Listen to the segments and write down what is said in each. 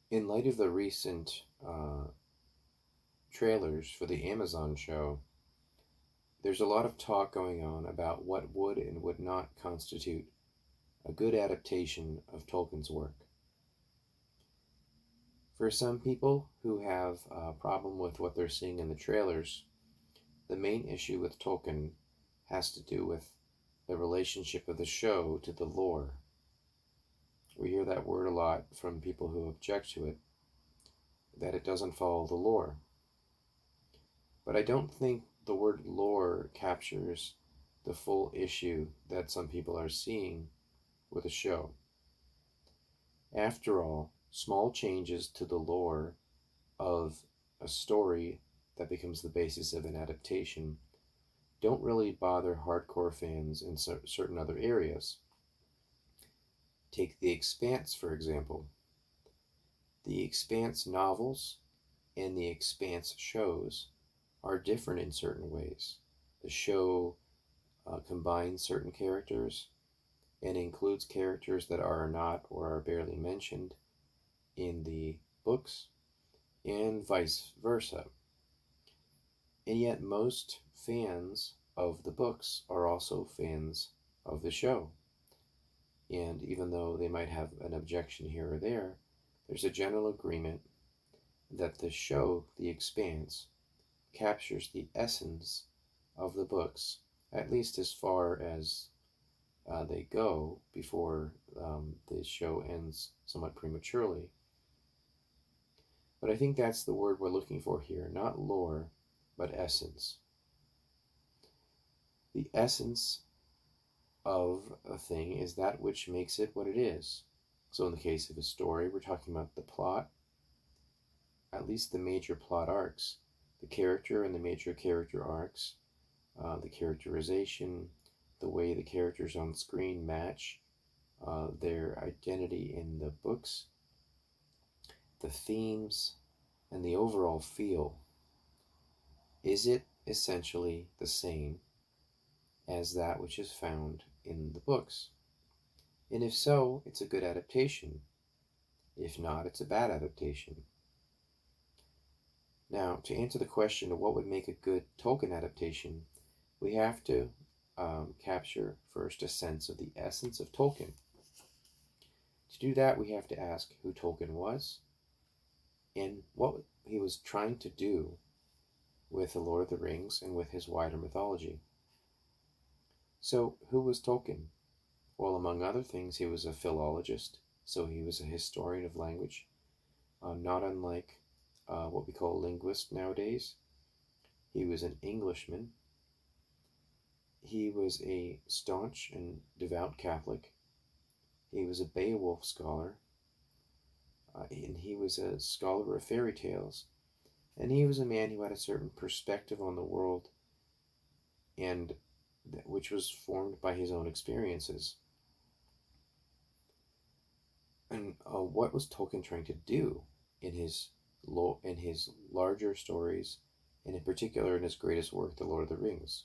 In light of the recent trailers for the Amazon show, there's a lot of talk going on about what would and would not constitute a good adaptation of Tolkien's work. For some people who have a problem with what they're seeing in the trailers, the main issue with Tolkien has to do with the relationship of the show to the lore. We hear that word a lot from people who object to it, that it doesn't follow the lore. But I don't think the word lore captures the full issue that some people are seeing with the show. After all, small changes to the lore of a story that becomes the basis of an adaptation don't really bother hardcore fans in certain other areas. Take The Expanse, for example. The Expanse novels and The Expanse shows are different in certain ways. The show combines certain characters and includes characters that are not or are barely mentioned in the books, and vice versa. And yet, most fans of the books are also fans of the show. And even though they might have an objection here or there, there's a general agreement that the show, The Expanse, captures the essence of the books, at least as far as they go before the show ends somewhat prematurely. But I think that's the word we're looking for here, not lore, but essence. The essence of a thing is that which makes it what it is. So in the case of a story, we're talking about the plot, at least the major plot arcs, the character and the major character arcs, the characterization, the way the characters on screen match their identity in the books, the themes, and the overall feel. Is it essentially the same as that which is found in the books? And if so, it's a good adaptation. If not, it's a bad adaptation. Now, to answer the question of what would make a good Tolkien adaptation, we have to capture first a sense of the essence of Tolkien. To do that, we have to ask who Tolkien was and what he was trying to do with The Lord of the Rings and with his wider mythology. So, who was Tolkien? Well, among other things, he was a philologist, so he was a historian of language, not unlike what we call a linguist nowadays. He was an Englishman. He was a staunch and devout Catholic. He was a Beowulf scholar, and he was a scholar of fairy tales. And he was a man who had a certain perspective on the world, and which was formed by his own experiences. And what was Tolkien trying to do in his larger stories, and in particular in his greatest work, The Lord of the Rings?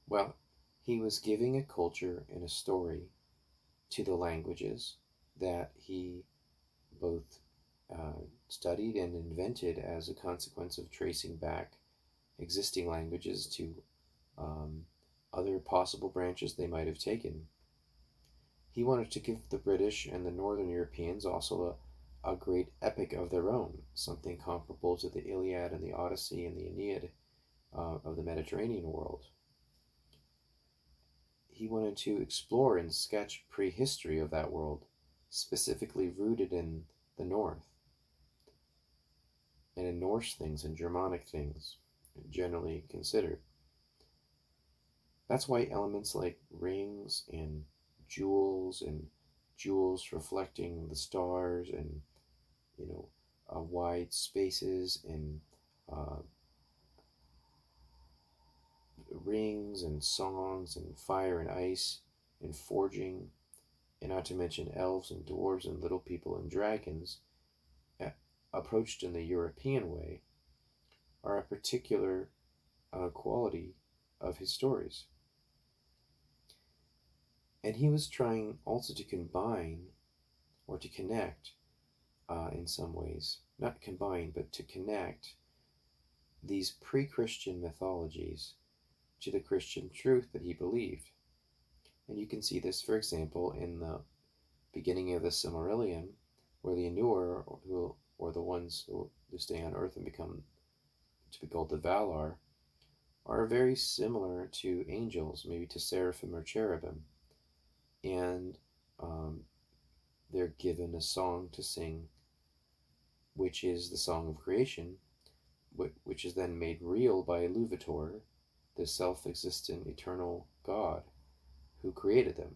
Well, he was giving a culture and a story to the languages that he both studied and invented as a consequence of tracing back existing languages to other possible branches they might have taken. He wanted to give the British and the Northern Europeans also a great epic of their own, something comparable to the Iliad and the Odyssey and the Aeneid of the Mediterranean world. He wanted to explore and sketch prehistory of that world, specifically rooted in the North, and in Norse things and Germanic things, generally considered. That's why elements like rings and jewels reflecting the stars and wide spaces and rings and songs and fire and ice and forging, and not to mention elves and dwarves and little people and dragons, approached in the European way, are a particular quality of his stories. And he was trying also to combine or to connect in some ways, not combine, but to connect these pre-Christian mythologies to the Christian truth that he believed. And you can see this, for example, in the beginning of the Silmarillion, where the Ainur, or the ones who stay on Earth and become to be called the Valar, are very similar to angels, maybe to seraphim or cherubim. And they're given a song to sing, which is the song of creation, which is then made real by Iluvatar, the self-existent eternal God who created them.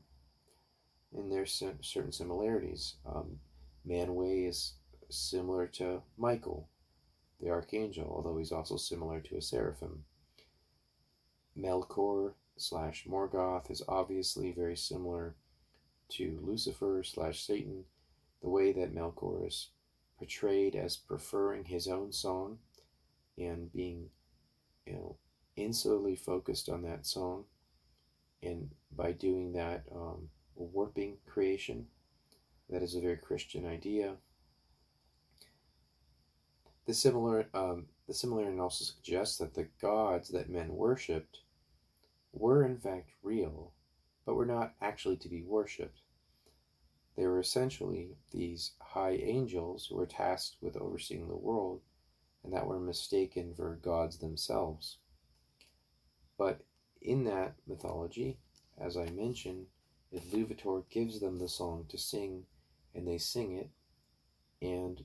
And there's certain similarities. Manwë is similar to Michael, the archangel, although he's also similar to a seraphim. Melkor / Morgoth is obviously very similar to Lucifer / Satan. The way that Melkor is portrayed as preferring his own song and being, insularly focused on that song, and by doing that, warping creation. That is a very Christian idea. The similarity also suggests that the gods that men worshipped were in fact real, but were not actually to be worshipped. They were essentially these high angels who were tasked with overseeing the world, and that were mistaken for gods themselves. But in that mythology, as I mentioned, Iluvatar gives them the song to sing, and they sing it, and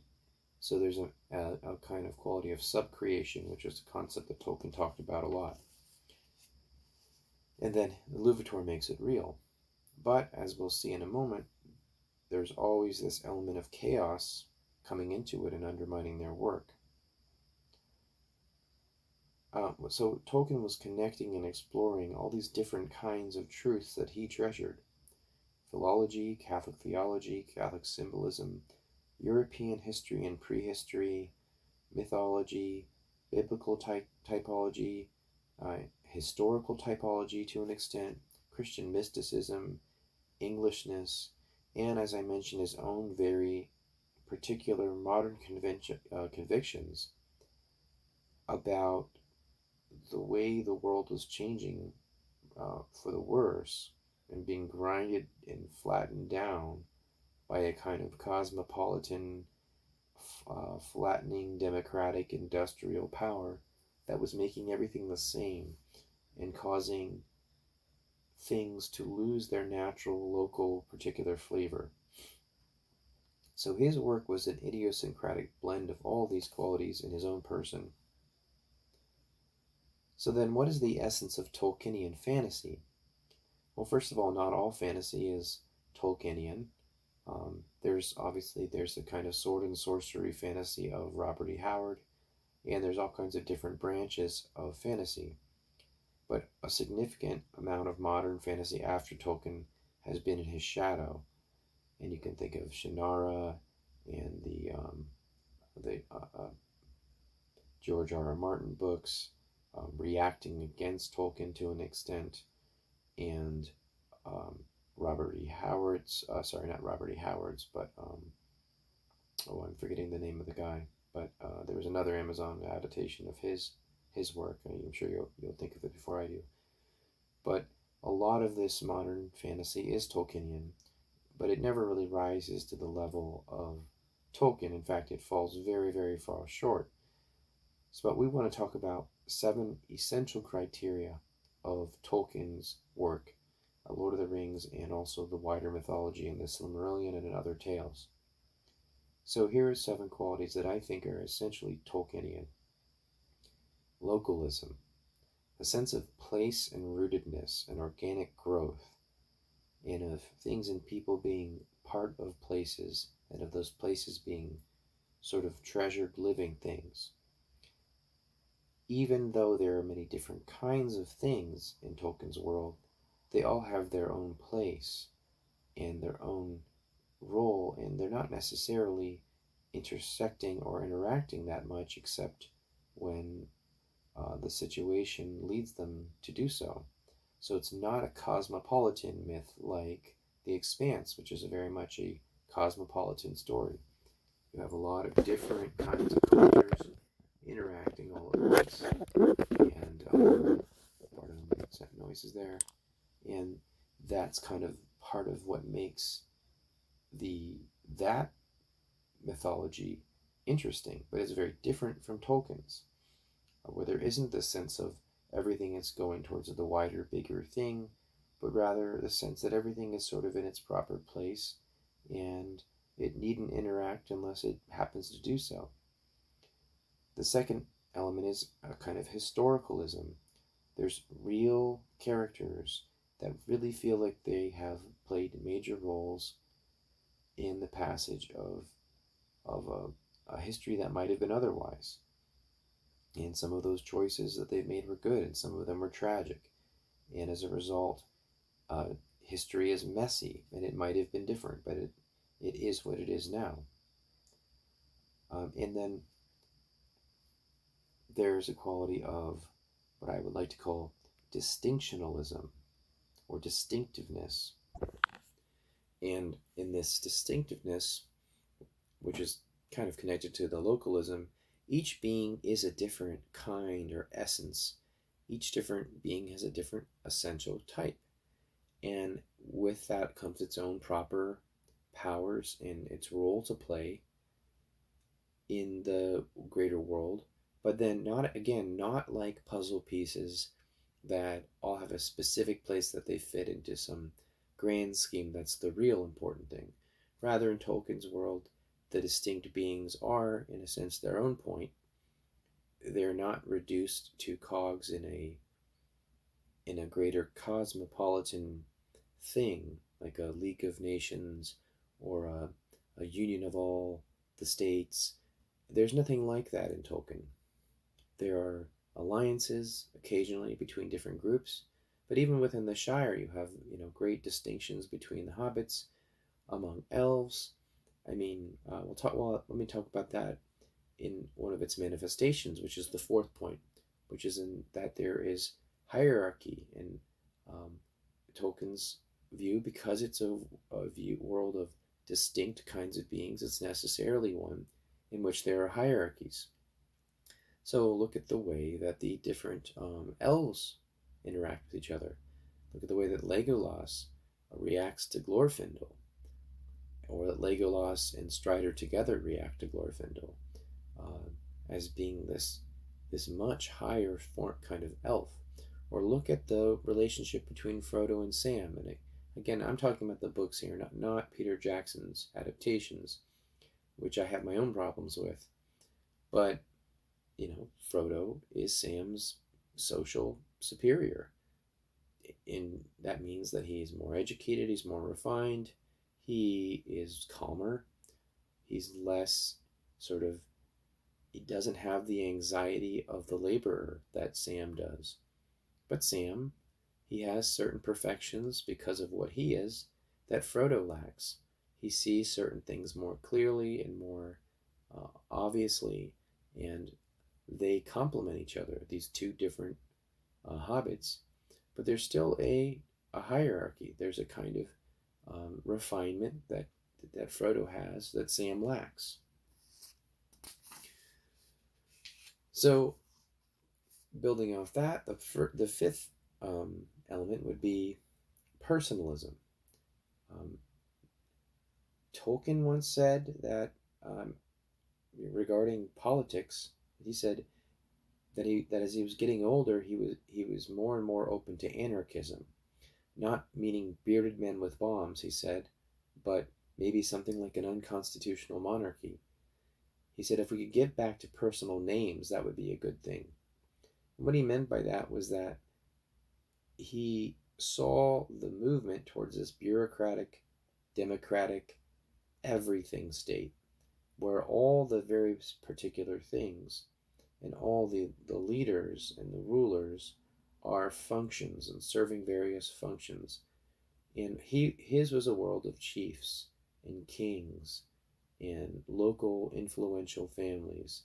so there's a kind of quality of subcreation, which is a concept that Tolkien talked about a lot. And then Iluvatar makes it real. But, as we'll see in a moment, there's always this element of chaos coming into it and undermining their work. So Tolkien was connecting and exploring all these different kinds of truths that he treasured. Philology, Catholic theology, Catholic symbolism, European history and prehistory, mythology, biblical typology, historical typology to an extent, Christian mysticism, Englishness, and, as I mentioned, his own very particular modern convictions about the way the world was changing for the worse and being grinded and flattened down by a kind of cosmopolitan, flattening, democratic, industrial power that was making everything the same and causing things to lose their natural, local, particular flavor. So his work was an idiosyncratic blend of all these qualities in his own person. So then, what is the essence of Tolkienian fantasy? Well, first of all, not all fantasy is Tolkienian. There's a kind of sword and sorcery fantasy of Robert E. Howard, and there's all kinds of different branches of fantasy. But a significant amount of modern fantasy after Tolkien has been in his shadow, and you can think of Shannara and the George R. R. Martin books, reacting against Tolkien to an extent, and Robert E. Howard's, not Robert E. Howard's, but, I'm forgetting the name of the guy, but there was another Amazon adaptation of his work. I'm sure you'll think of it before I do. But a lot of this modern fantasy is Tolkienian, but it never really rises to the level of Tolkien. In fact, it falls very, very far short. But we want to talk about 7 essential criteria of Tolkien's work, Lord of the Rings, and also the wider mythology in the Silmarillion and in other tales. So here are 7 qualities that I think are essentially Tolkienian. Localism, a sense of place and rootedness and organic growth, and of things and people being part of places, and of those places being sort of treasured living things. Even though there are many different kinds of things in Tolkien's world, they all have their own place and their own role, and they're not necessarily intersecting or interacting that much, except when the situation leads them to do so. So it's not a cosmopolitan myth like The Expanse, which is very much a cosmopolitan story. You have a lot of different kinds of cultures interacting all at once, and pardon me, set noises there, and that's kind of part of what makes that mythology interesting, but it's very different from Tolkien's, where there isn't this sense of everything is going towards the wider, bigger thing, but rather the sense that everything is sort of in its proper place and it needn't interact unless it happens to do so. The second element is a kind of historicalism. There's real characters that really feel like they have played major roles in the passage of a history that might have been otherwise. And some of those choices that they've made were good, and some of them were tragic. And as a result, history is messy, and it might have been different, but it is what it is now. And then there's a quality of what I would like to call distinctionalism or distinctiveness. And in this distinctiveness, which is kind of connected to the localism, each being is a different kind or essence. Each different being has a different essential type. And with that comes its own proper powers and its role to play in the greater world. But then not like puzzle pieces that all have a specific place that they fit into some grand scheme that's the real important thing. Rather, in Tolkien's world, the distinct beings are, in a sense, their own point. They're not reduced to cogs in a greater cosmopolitan thing, like a League of Nations or a union of all the states. There's nothing like that in Tolkien. There are alliances occasionally between different groups, but even within the Shire, you have great distinctions between the hobbits, among elves. I mean, let me talk about that in one of its manifestations, which is the fourth point, which is in that there is hierarchy in Tolkien's view, because it's a world of distinct kinds of beings. It's necessarily one in which there are hierarchies. So look at the way that the different elves interact with each other. Look at the way that Legolas reacts to Glorfindel, or that Legolas and Strider together react to Glorfindel as being this much higher kind of elf. Or look at the relationship between Frodo and Sam. And again, I'm talking about the books here, not Peter Jackson's adaptations, which I have my own problems with. But Frodo is Sam's social superior. And that means that he's more educated, he's more refined, he is calmer, he's less he doesn't have the anxiety of the laborer that Sam does. But Sam, he has certain perfections because of what he is that Frodo lacks. He sees certain things more clearly and more obviously, and they complement each other, these two different hobbits. But there's still a hierarchy. There's a kind of refinement that Frodo has that Sam lacks. So, building off that, the fifth element would be personalism. Tolkien once said that regarding politics, he said that as he was getting older, he was more and more open to anarchism, not meaning bearded men with bombs, he said, but maybe something like an unconstitutional monarchy. He said if we could get back to personal names, that would be a good thing. And what he meant by that was that he saw the movement towards this bureaucratic, democratic, everything state, where all the very particular things and all the leaders and the rulers are functions and serving various functions. And his was a world of chiefs and kings and local influential families,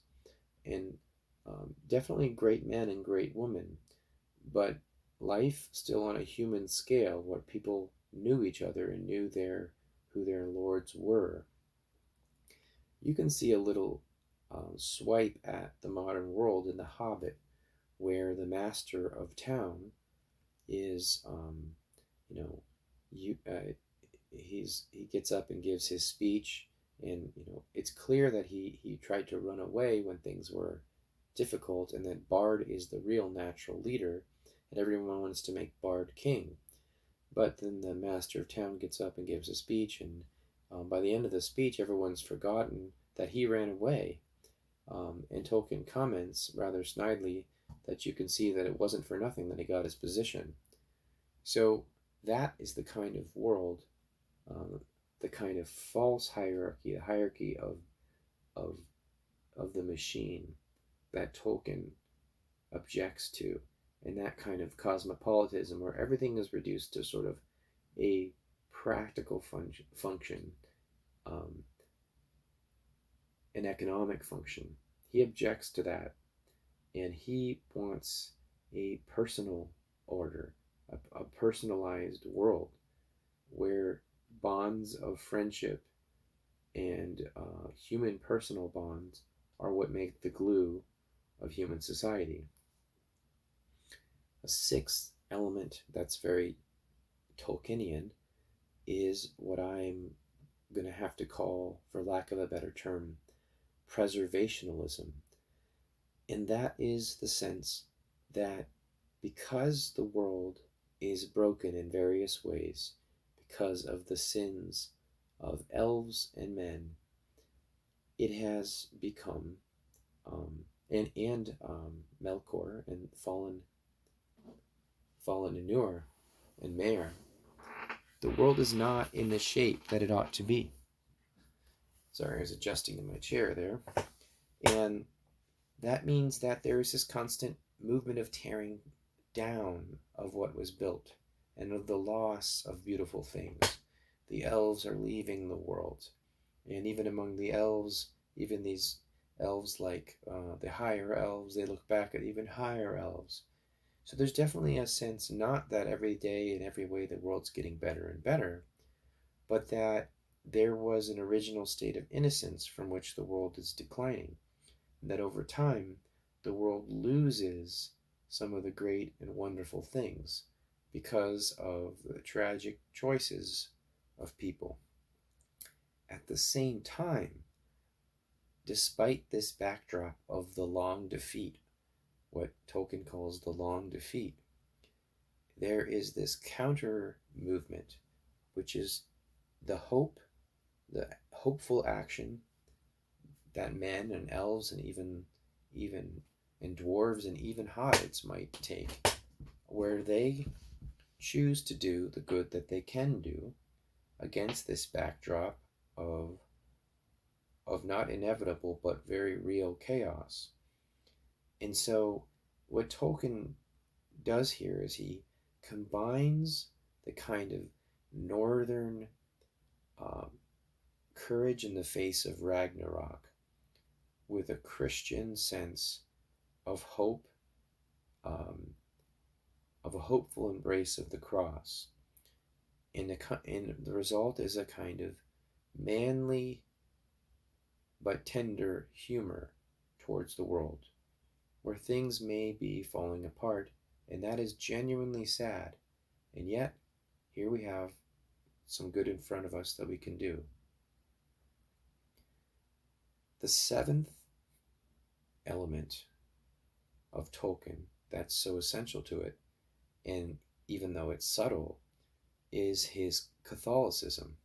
and definitely great men and great women, but life still on a human scale where people knew each other and knew who their lords were. you can see a little swipe at the modern world in The Hobbit, where the master of town is, you know, you he gets up and gives his speech, and it's clear that he tried to run away when things were difficult, and that Bard is the real natural leader, and everyone wants to make Bard king. But then the master of town gets up and gives a speech, and by the end of the speech, everyone's forgotten that he ran away. And Tolkien comments rather snidely that you can see that it wasn't for nothing that he got his position. So that is the kind of world, um, the kind of false hierarchy, the hierarchy of of the machine that Tolkien objects to, and that kind of cosmopolitanism where everything is reduced to sort of a practical function, um, an economic function. He objects to that, and he wants a personal order, a personalized world where bonds of friendship and human personal bonds are what make the glue of human society. A sixth element that's very Tolkienian is what I'm going to have to call, for lack of a better term, preservationalism. And that is the sense that because the world is broken in various ways, because of the sins of elves and men, it has become, and Melkor and fallen Anur and Maer, the world is not in the shape that it ought to be. Sorry, I was adjusting in my chair there. And that means that there is this constant movement of tearing down of what was built and of the loss of beautiful things. The elves are leaving the world. And even among the elves, even these elves like the higher elves, they look back at even higher elves. So there's definitely a sense, not that every day in every way the world's getting better and better, but that there was an original state of innocence from which the world is declining. And that over time, the world loses some of the great and wonderful things because of the tragic choices of people. At the same time, despite this backdrop of the long defeat, what Tolkien calls the long defeat, there is this counter movement, which is the hopeful action that men and elves and even and dwarves and even hobbits might take, where they choose to do the good that they can do against this backdrop of not inevitable but very real chaos. And so what Tolkien does here is he combines the kind of northern courage in the face of Ragnarok with a Christian sense of hope, um, of a hopeful embrace of the cross. And the result is a kind of manly but tender humor towards the world, where things may be falling apart, and that is genuinely sad. And yet, here we have some good in front of us that we can do. The seventh element of Tolkien that's so essential to it, and even though it's subtle, is his Catholicism.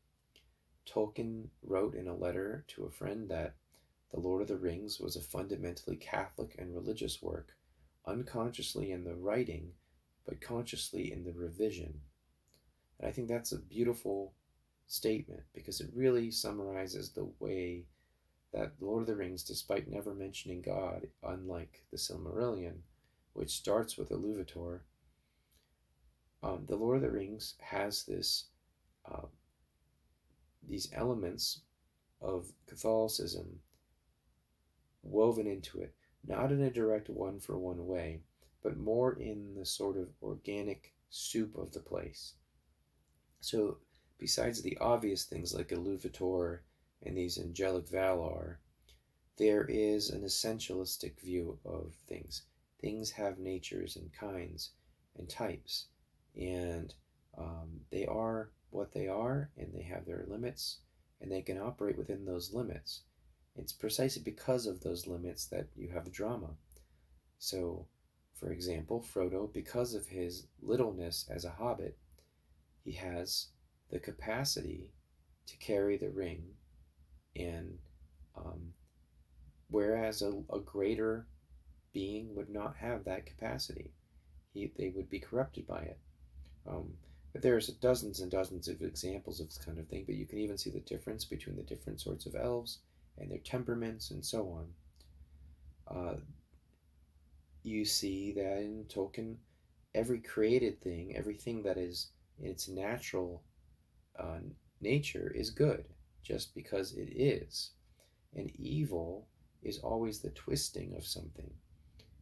Tolkien wrote in a letter to a friend that The Lord of the Rings was a fundamentally Catholic and religious work, unconsciously in the writing, but consciously in the revision. And I think that's a beautiful statement because it really summarizes the way that The Lord of the Rings, despite never mentioning God, unlike the Silmarillion, which starts with Iluvatar, The Lord of the Rings has these elements of Catholicism woven into it, not in a direct one-for-one way, but more in the sort of organic soup of the place. So besides the obvious things like Iluvatar and these angelic Valar, there is an essentialistic view of things. Things have natures and kinds and types, and they are what they are, and they have their limits, and they can operate within those limits. It's precisely because of those limits that you have drama. So, for example, Frodo, because of his littleness as a hobbit, he has the capacity to carry the ring, and whereas a greater being would not have that capacity. They would be corrupted by it. But there's dozens and dozens of examples of this kind of thing, but you can even see the difference between the different sorts of elves and their temperaments and so on. You see that in Tolkien, every created thing, everything that is in its natural uh, nature is good, just because it is. And evil is always the twisting of something.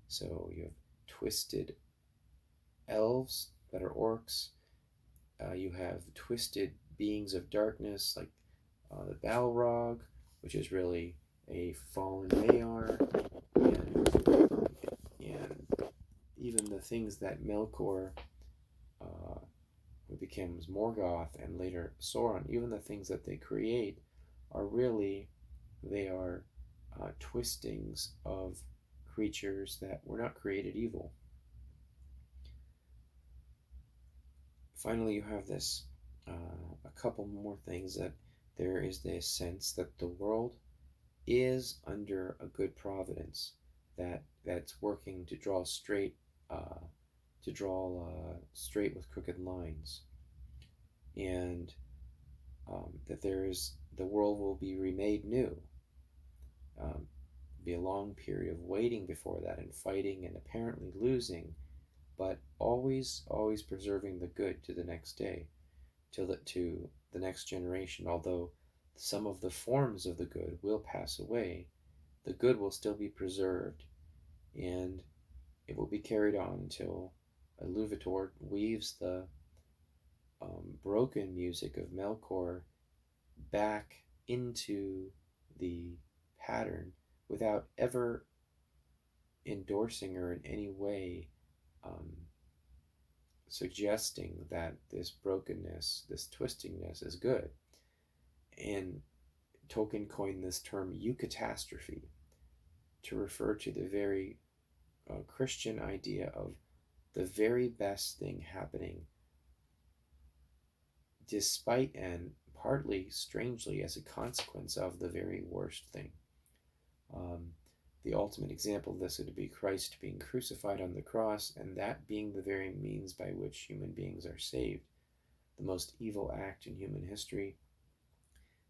So you have twisted elves that are orcs. You have twisted beings of darkness like the Balrog, which is really a fallen Maiar, and even the things that Melkor, who becomes Morgoth and later Sauron, even the things that they create are really, they are twistings of creatures that were not created evil. Finally, you have this, a couple more things, that there is this sense that the world is under a good providence, that's working to draw straight, straight with crooked lines, and that the world will be remade new. Be a long period of waiting before that, and fighting and apparently losing, but always preserving the good to the next day, to the next generation. Although some of the forms of the good will pass away, the good will still be preserved, and it will be carried on until Iluvatar weaves the broken music of Melkor back into the pattern without ever endorsing or in any way suggesting that this brokenness, this twistingness is good. And Tolkien coined this term eucatastrophe to refer to the very Christian idea of the very best thing happening despite and partly, strangely, as a consequence of the very worst thing. The ultimate example of this would be Christ being crucified on the cross, and that being the very means by which human beings are saved. The most evil act in human history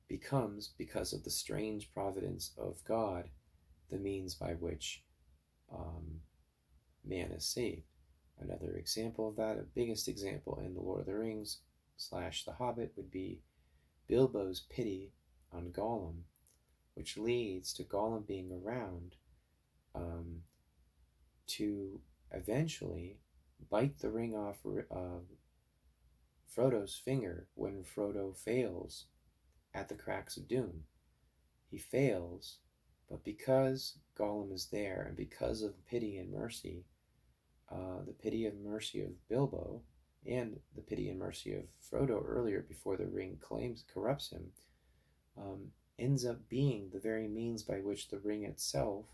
becomes, because of the strange providence of God, the means by which man is saved. Another example of that, a biggest example in The Lord of the Rings / The Hobbit, would be Bilbo's pity on Gollum, which leads to Gollum being around to eventually bite the ring off Frodo's finger when Frodo fails at the cracks of doom. He fails, but because Gollum is there, and because of pity and mercy, the pity and mercy of Bilbo, and the pity and mercy of Frodo earlier before the ring corrupts him, ends up being the very means by which the ring itself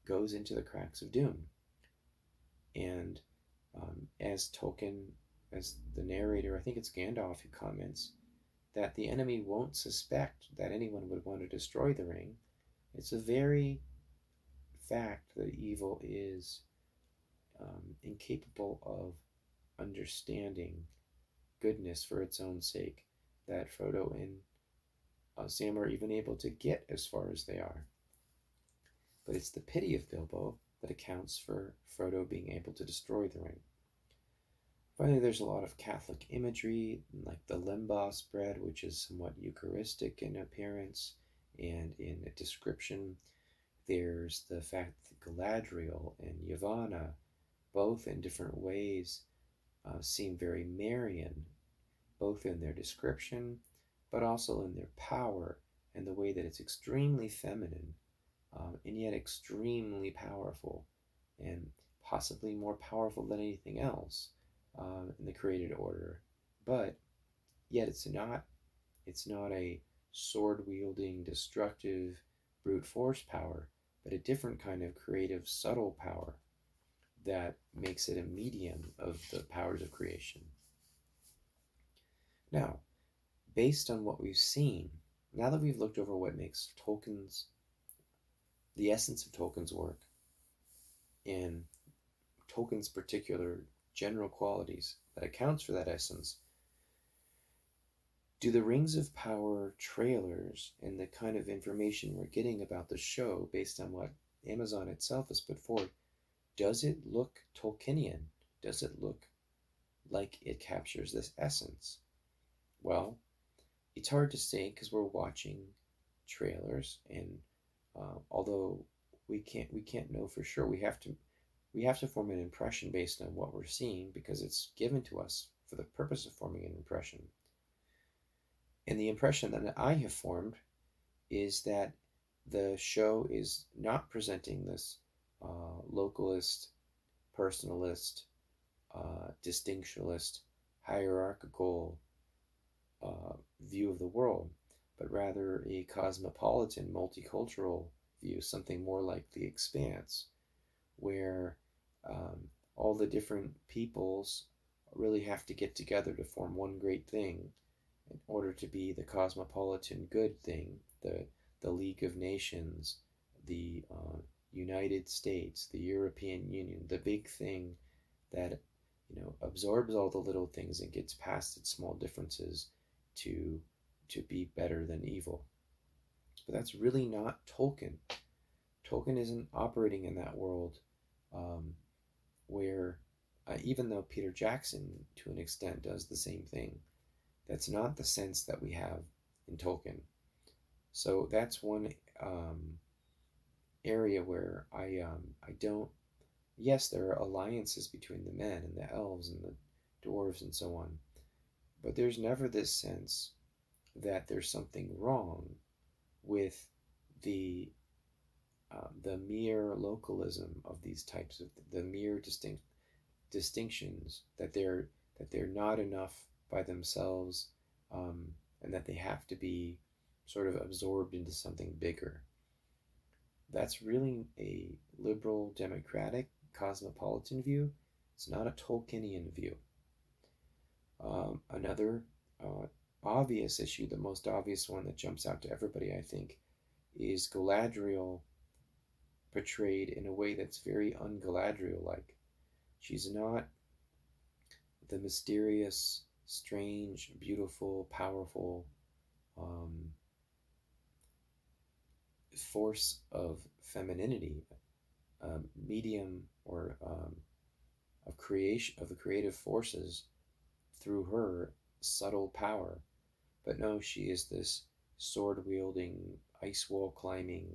goes into the cracks of doom. And as the narrator, I think it's Gandalf who comments, that the enemy won't suspect that anyone would want to destroy the ring. It's a very fact that evil is incapable of understanding goodness for its own sake, that Frodo and Sam are even able to get as far as they are. But it's the pity of Bilbo that accounts for Frodo being able to destroy the ring. Finally, there's a lot of Catholic imagery, like the lembas bread, which is somewhat Eucharistic in appearance and in description. There's the fact that Galadriel and Yavanna, both in different ways, seem very Marian, both in their description, but also in their power and the way that it's extremely feminine, and yet extremely powerful, and possibly more powerful than anything else in the created order. But yet it's not a sword wielding, destructive, brute force power, but a different kind of creative, subtle power that makes it a medium of the powers of creation. Now, based on what we've seen, now that we've looked over what makes the essence of Tolkien's work, and Tolkien's particular general qualities that accounts for that essence, do the Rings of Power trailers and the kind of information we're getting about the show based on what Amazon itself has put forward, does it look Tolkienian? Does it look like it captures this essence? Well, it's hard to say because we're watching trailers, and although we can't know for sure, we have to form an impression based on what we're seeing because it's given to us for the purpose of forming an impression. And the impression that I have formed is that the show is not presenting this localist, personalist, distinctionalist, hierarchical view of the world, but rather a cosmopolitan, multicultural view, something more like The Expanse, where all the different peoples really have to get together to form one great thing in order to be the cosmopolitan good thing, the League of Nations, the United States, the European Union, the big thing that absorbs all the little things and gets past its small differences to be better than evil. But that's really not Tolkien. Tolkien isn't operating in that world where, even though Peter Jackson to an extent does the same thing, that's not the sense that we have in Tolkien. So that's one area where I don't. Yes, there are alliances between the men and the elves and the dwarves and so on, but there's never this sense that there's something wrong with the mere localism of these types of the mere distinctions, that they're not enough by themselves, and that they have to be sort of absorbed into something bigger. That's really a liberal, democratic, cosmopolitan view. It's not a Tolkienian view. Another obvious issue, the most obvious one that jumps out to everybody, I think, is Galadriel portrayed in a way that's very un-Galadriel-like. She's not the mysterious, strange, beautiful, powerful force of femininity, medium or of creation, of the creative forces through her subtle power. But no, she is this sword wielding, ice wall climbing,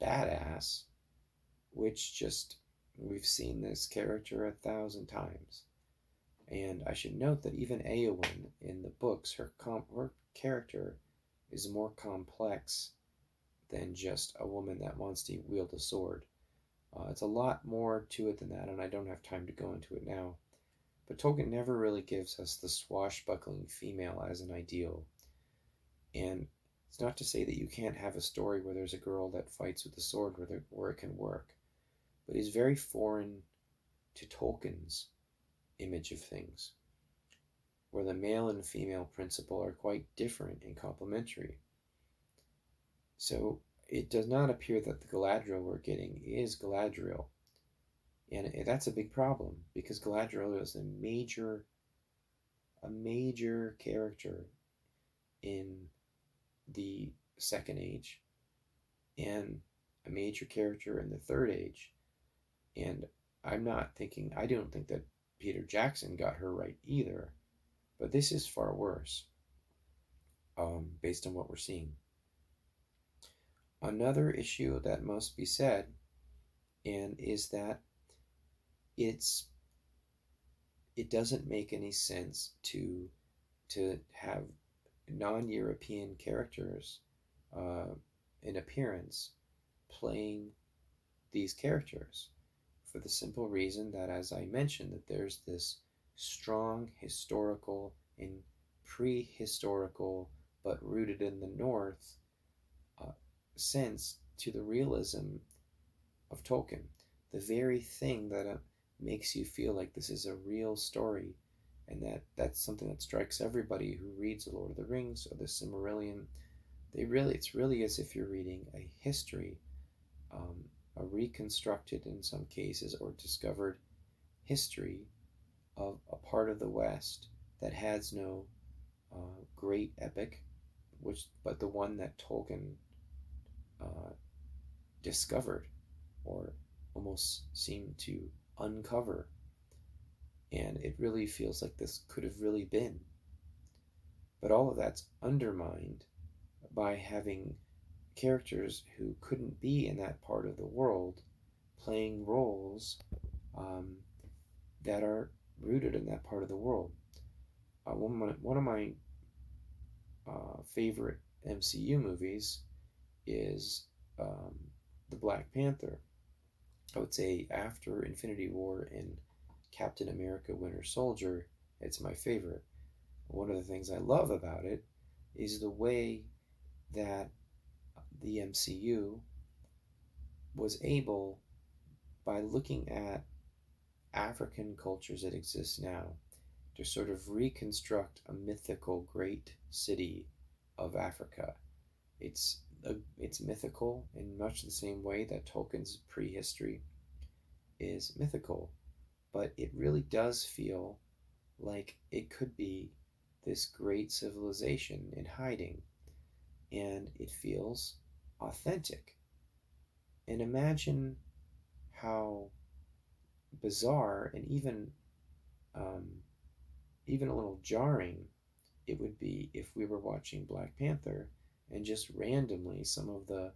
badass, which just, we've seen this character 1,000 times. And I should note that even Eowyn in the books, her character is more complex than just a woman that wants to wield a sword. It's a lot more to it than that, and I don't have time to go into it now. But Tolkien never really gives us the swashbuckling female as an ideal. And it's not to say that you can't have a story where there's a girl that fights with a sword where it can work. But it's very foreign to Tolkien's image of things, where the male and female principle are quite different and complementary. So it does not appear that the Galadriel we're getting is Galadriel. And that's a big problem, because Galadriel is a major character in the Second Age and a major character in the Third Age. And I don't think that Peter Jackson got her right either, but this is far worse, based on what we're seeing. Another issue that must be said, and is that it doesn't make any sense to to have non-European characters uh, in appearance playing these characters, for the simple reason that, as I mentioned, that there's this strong historical and prehistorical, but rooted in the North, uh, sense to the realism of Tolkien. The very thing that makes you feel like this is a real story, and that's something that strikes everybody who reads The Lord of the Rings or the Silmarillion. It's really as if you're reading a history, um, a reconstructed in some cases or discovered history of a part of the West that has no great epic, but the one that Tolkien uh, discovered or almost seemed to uncover. And it really feels like this could have really been. But all of that's undermined by having characters who couldn't be in that part of the world playing roles um, that are rooted in that part of the world. One of my favorite MCU movies is um, the Black Panther. I would say after Infinity War and Captain America Winter Soldier, it's my favorite. One of the things I love about it is the way that the MCU was able, by looking at African cultures that exist now, to sort of reconstruct a mythical great city of Africa. It's mythical in much the same way that Tolkien's prehistory is mythical, but it really does feel like it could be this great civilization in hiding, and it feels authentic. And imagine how bizarre and um, even a little jarring it would be if we were watching Black Panther and just randomly some of the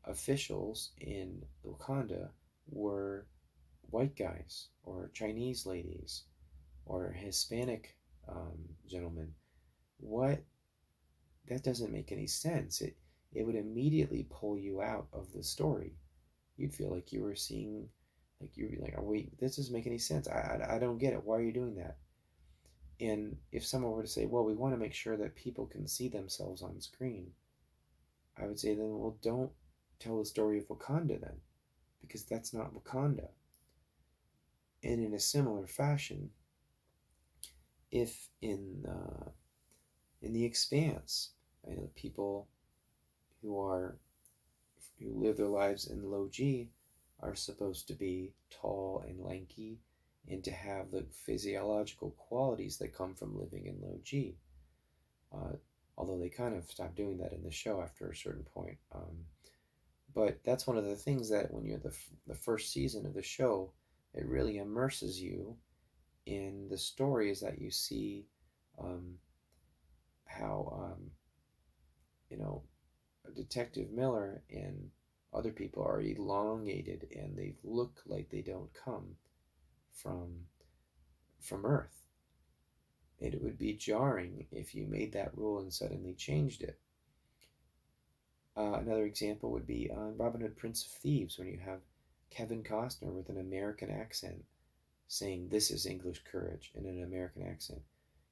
officials in Wakanda were white guys or Chinese ladies or Hispanic gentlemen. What That doesn't make any sense. It would immediately pull you out of the story. You'd feel like you were seeing, like you'd be like, oh wait, this doesn't make any sense. I don't get it. Why are you doing that? And if someone were to say, well, we want to make sure that people can see themselves on screen, I would say then, well, don't tell the story of Wakanda then, because that's not Wakanda. And in a similar fashion, if in the Expanse, I know people who are who live their lives in low G are supposed to be tall and lanky and to have the physiological qualities that come from living in low G. Uh, Although they kind of stopped doing that in the show after a certain point. But that's one of the things that when you're the first season of the show, it really immerses you in the stories that you see um, how you know Detective Miller and other people are elongated and they look like they don't come from Earth. It would be jarring if you made that rule and suddenly changed it. Another example would be on Robin Hood Prince of Thieves when you have Kevin Costner with an American accent saying this is English courage in an American accent.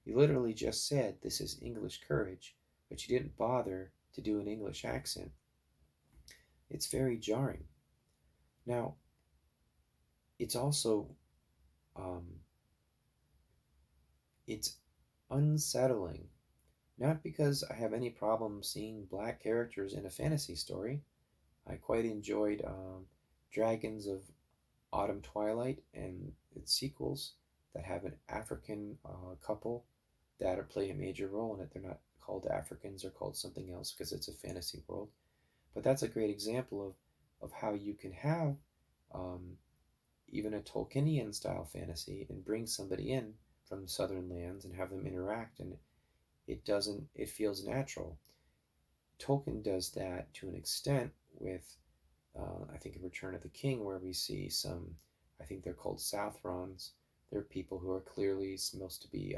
You literally just said this is English courage, but you didn't bother to do an English accent. It's very jarring. Now, it's also um, it's unsettling. Not because I have any problem seeing black characters in a fantasy story. I quite enjoyed Dragons of Autumn Twilight and its sequels that have an African couple that are play a major role in it. They're not called Africans, they're called something else because it's a fantasy world. But that's a great example of how you can have um, even a Tolkienian style fantasy and bring somebody in from southern lands and have them interact, and it feels natural. Tolkien does that to an extent with I think in Return of the King, where we see some, I think they're called Southrons. They're people who are clearly supposed to be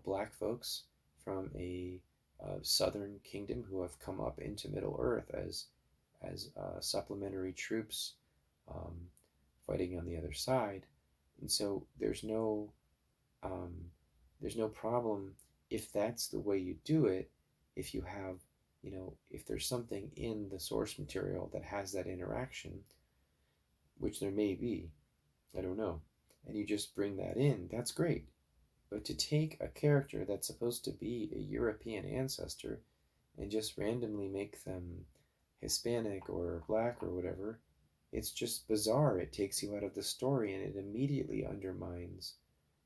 black folks from a southern kingdom who have come up into Middle Earth as supplementary troops, um, fighting on the other side, and so um, there's no problem if that's the way you do it. If you have, if there's something in the source material that has that interaction, which there may be, I don't know, and you just bring that in, that's great. But to take a character that's supposed to be a European ancestor and just randomly make them Hispanic or black or whatever, it's just bizarre. It takes you out of the story and it immediately undermines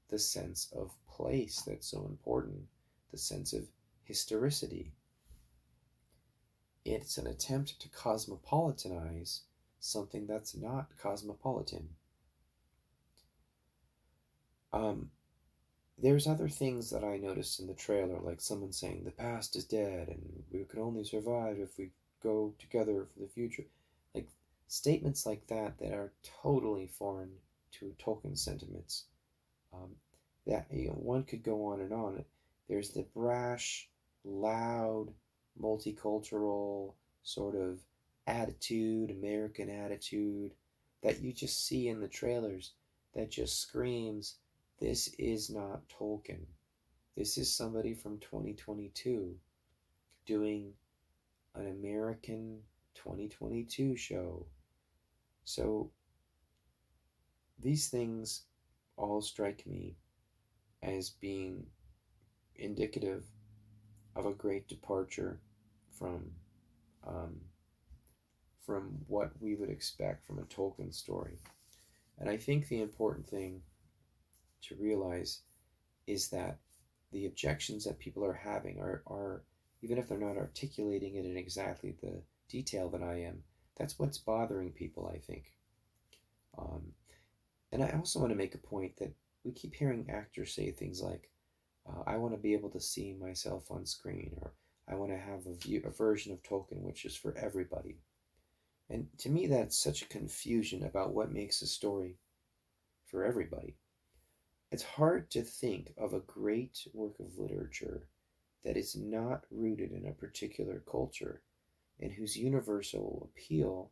the sense of place that's so important, the sense of historicity. It's an attempt to cosmopolitanize something that's not cosmopolitan. Um, there's other things that I noticed in the trailer, like someone saying the past is dead and we can only survive if we go together for the future. Like statements like that are totally foreign to Tolkien sentiments. Um, that one could go on and on. There's the brash, loud, multicultural sort of attitude, American attitude that you just see in the trailers that just screams, this is not Tolkien. This is somebody from 2022 doing an American 2022 show. So these things all strike me as being indicative of a great departure from um, from what we would expect from a Tolkien story. And I think the important thing to realize is that the objections that people are having are even if they're not articulating it in exactly the detail that I am, that's what's bothering people, I think. Um, and I also want to make a point that we keep hearing actors say things like, I want to be able to see myself on screen, or I want to have a version of Tolkien which is for everybody. And to me, that's such a confusion about what makes a story for everybody. It's hard to think of a great work of literature that is not rooted in a particular culture and whose universal appeal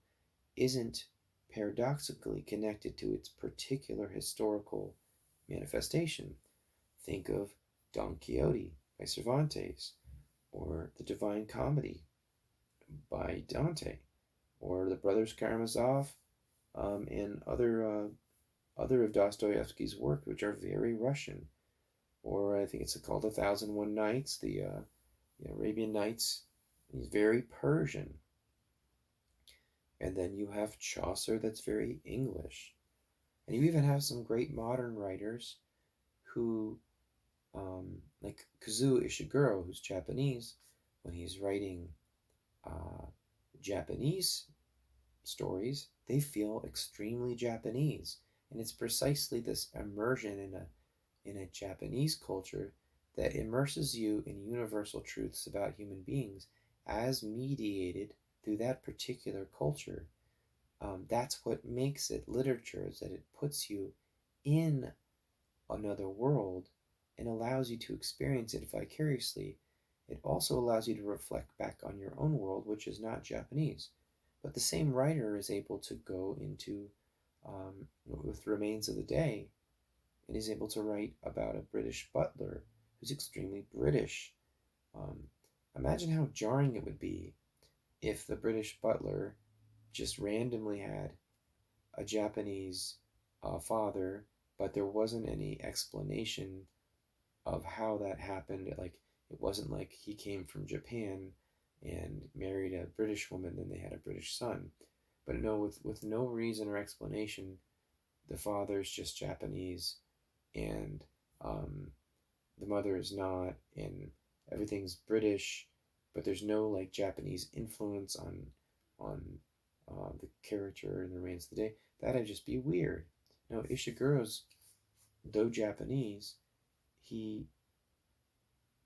isn't paradoxically connected to its particular historical manifestation. Think of Don Quixote by Cervantes, or The Divine Comedy by Dante, or the Brothers Karamazov, and other of Dostoevsky's work, which are very Russian. Or I think it's called A Thousand One Nights, the Arabian Nights. He's very Persian. And then you have Chaucer, that's very English. And you even have some great modern writers who, like Kazuo Ishiguro, who's Japanese, when he's writing Japanese stories, they feel extremely Japanese. And it's precisely this immersion in a Japanese culture that immerses you in universal truths about human beings as mediated through that particular culture. That's what makes it literature, is that it puts you in another world and allows you to experience it vicariously. It also allows you to reflect back on your own world, which is not Japanese. But the same writer is able to go into, with Remains of the Day, and is able to write about a British butler who's extremely British. Um, Imagine how jarring it would be if the British butler just randomly had a Japanese father, but there wasn't any explanation of how that happened. Like, it wasn't like he came from Japan and married a British woman, then they had a British son. But no, with no reason or explanation, the father's just Japanese, and the mother is not, and everything's British, but there's no like Japanese influence on the character in The Remains of the Day. That'd just be weird. No, Ishiguro's, though Japanese, he,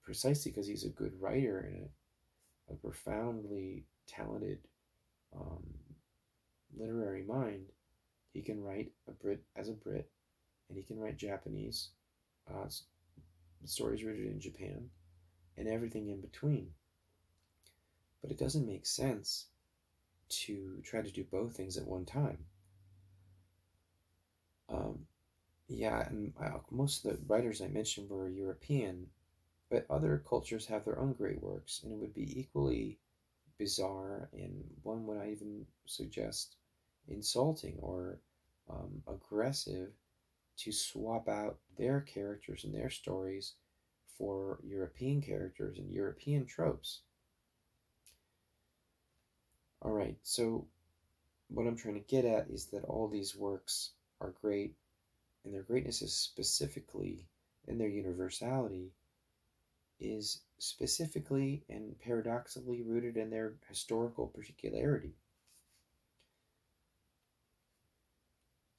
precisely because he's a good writer and a profoundly talented um, literary mind, he can write a Brit as a Brit, and he can write Japanese the stories rooted in Japan, and everything in between. But it doesn't make sense to try to do both things at one time. Yeah, and most of the writers I mentioned were European, but other cultures have their own great works, and it would be equally bizarre, and one would I even suggest insulting or aggressive to swap out their characters and their stories for European characters and European tropes. All right, so what I'm trying to get at is that all these works are great, and their greatness is specifically in their universality, is specifically and paradoxically rooted in their historical particularity.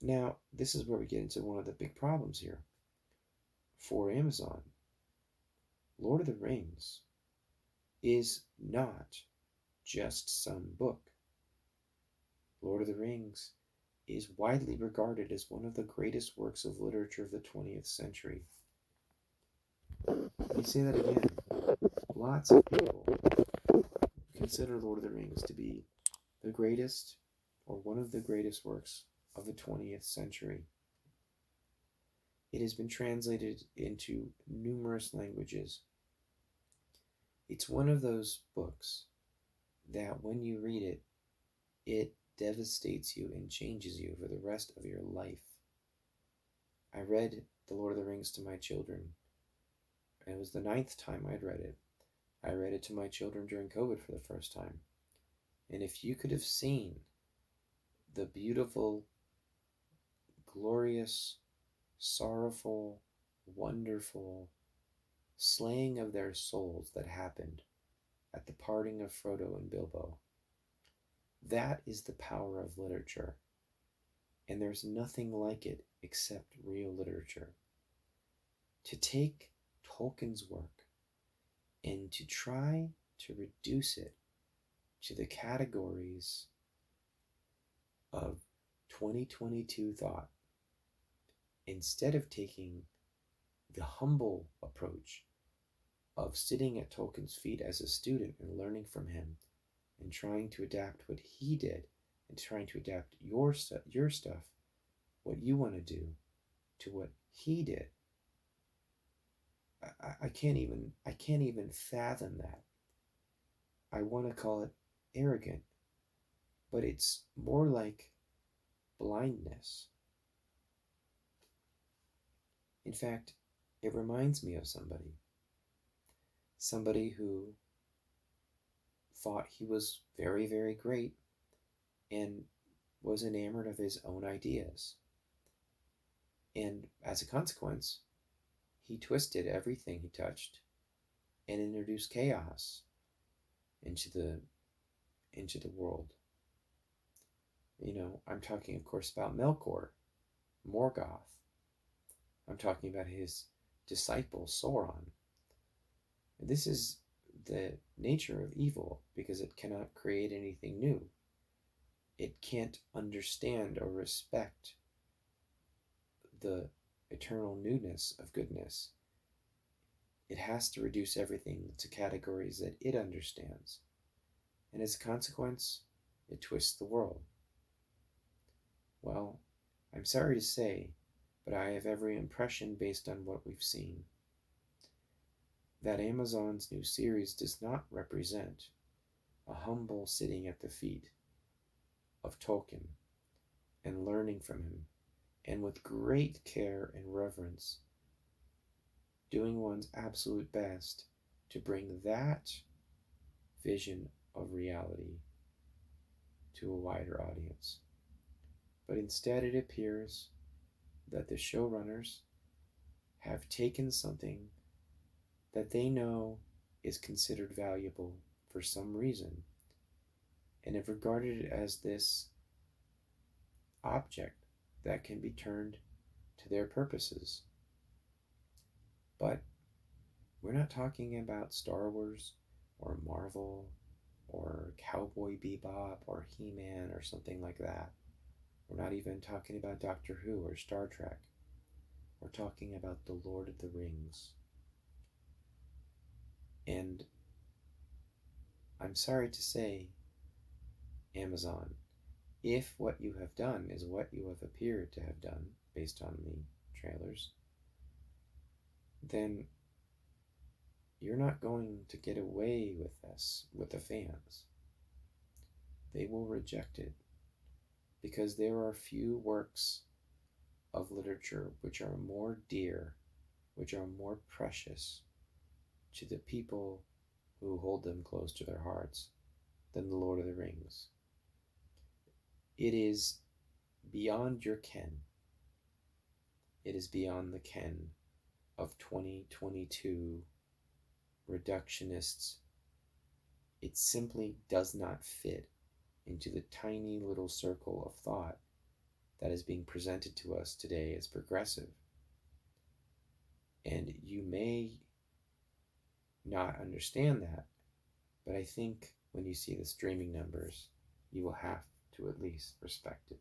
Now, this is where we get into one of the big problems here. For Amazon, Lord of the Rings is not just some book. Lord of the Rings is widely regarded as one of the greatest works of literature of the 20th century. Let me say that again. Lots of people consider Lord of the Rings to be the greatest or one of the greatest works of the 20th century. It has been translated into numerous languages. It's one of those books that when you read it, it devastates you and changes you for the rest of your life. I read The Lord of the Rings to my children. It was the 9th time I'd read it. I read it to my children during COVID for the first time. And if you could have seen the beautiful, glorious, sorrowful, wonderful slaying of their souls that happened at the parting of Frodo and Bilbo, that is the power of literature. And there's nothing like it except real literature. To take Tolkien's work and to try to reduce it to the categories of 2022 thought, instead of taking the humble approach of sitting at Tolkien's feet as a student and learning from him and trying to adapt what he did and trying to adapt your stuff, what you want to do, to what he did. I can't even fathom that. I want to call it arrogant, but it's more like blindness. In fact, it reminds me of somebody who thought he was very, very great and was enamored of his own ideas. And as a consequence, he twisted everything he touched and introduced chaos into the world. I'm talking, of course, about Melkor, Morgoth. I'm talking about his disciple, Sauron. And this is the nature of evil, because it cannot create anything new. It can't understand or respect the eternal newness of goodness. It has to reduce everything to categories that it understands. And as a consequence, it twists the world. Well, I'm sorry to say, but I have every impression based on what we've seen that Amazon's new series does not represent a humble sitting at the feet of Tolkien and learning from him, and with great care and reverence, doing one's absolute best to bring that vision of reality to a wider audience. But instead, it appears that the showrunners have taken something that they know is considered valuable for some reason and have regarded it as this object that can be turned to their purposes. But we're not talking about Star Wars or Marvel or Cowboy Bebop or He-Man or something like that. We're not even talking about Doctor Who or Star Trek. We're talking about the Lord of the Rings. And I'm sorry to say, Amazon, if what you have done is what you have appeared to have done based on the trailers, then you're not going to get away with this with the fans. They will reject it because there are few works of literature which are more dear, which are more precious to the people who hold them close to their hearts than The Lord of the Rings. It is beyond your ken. It is beyond the ken of 2022 reductionists. It simply does not fit into the tiny little circle of thought that is being presented to us today as progressive. And you may not understand that, but I think when you see the streaming numbers, you will have to at least respect it.